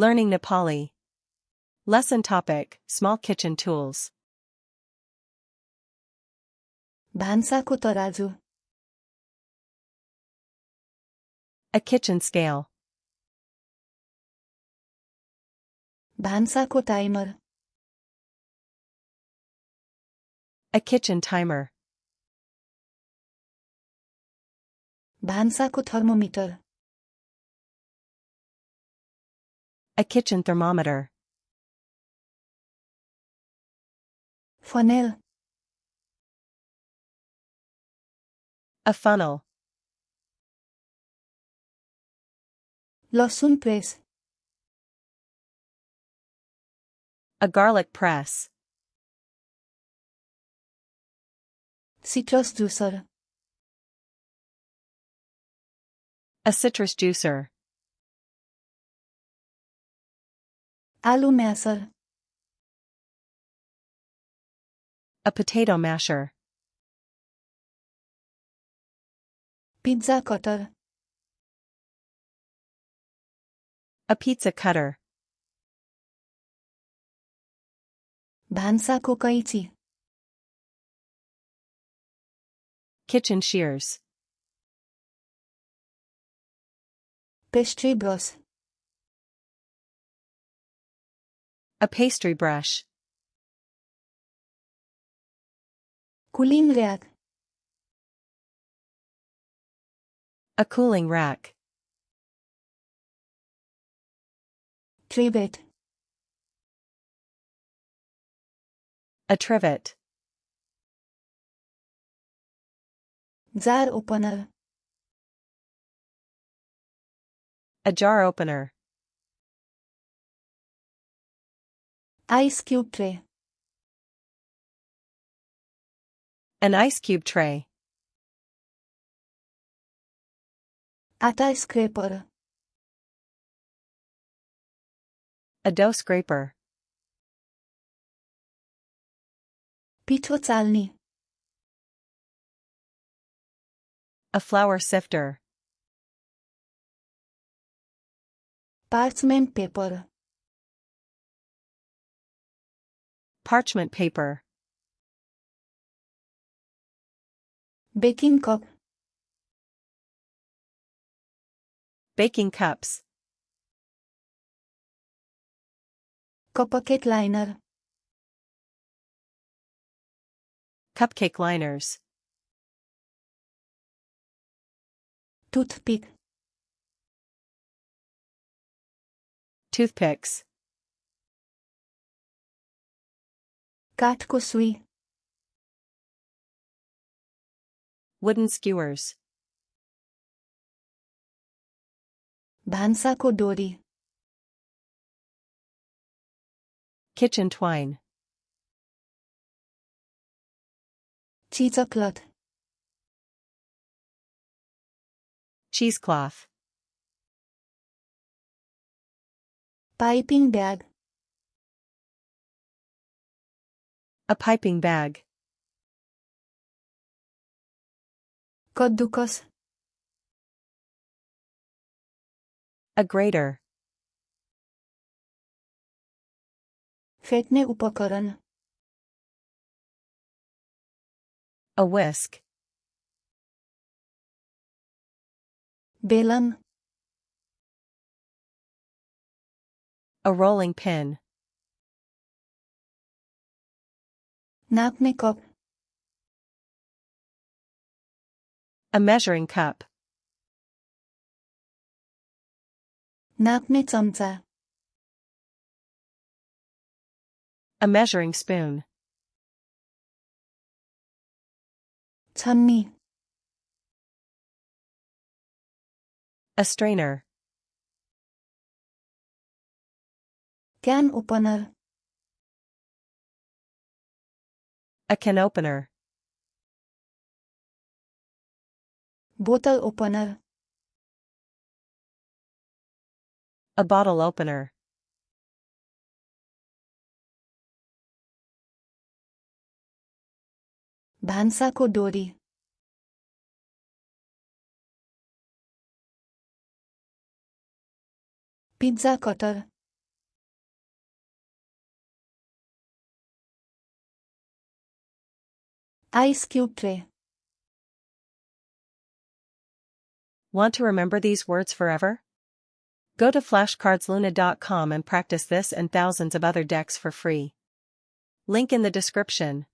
Learning Nepali. Lesson topic: Small kitchen tools. भान्साको तराजु. A kitchen scale. भान्साको timer. A kitchen timer. भान्साको thermometer. A kitchen thermometer. Funnel. A funnel. लसुन press. A garlic press. Citrus juicer. A citrus juicer. आलु masher. A potato masher. Pizza cutter. A pizza cutter. भान्साको कैँची. Kitchen shears. Pastry brush. A pastry brush. Cooling rack. A cooling rack. Trivet. A trivet. Jar opener. A jar opener. Ice cube tray. An ice cube tray. आटा scraper. A dough scraper. पिठो चाल्नी. A flour sifter. Parchment paper. Parchment paper. Baking cup. Baking cups. Cupcake liner. Cupcake liners. Toothpick. Toothpicks. काठको सुई. Wooden skewers. भान्साको डोरी. Kitchen twine. Cheesecloth. Cheesecloth. Piping bag. A piping bag. कद्दुकस. A grater. फेट्ने उपकरण. A whisk. बेलन. A rolling pin. नाप्ने cup. A measuring cup. नाप्ने चम्चा. A measuring spoon. छन्नी. A strainer. Can opener. A can opener. बोतल ओपनर. A bottle opener. भान्साको डोरी. Pizza cutter. Ice cube tray. Want to remember these words forever? Go to flashcardsluna.com and practice this and thousands of other decks for free. Link in the description.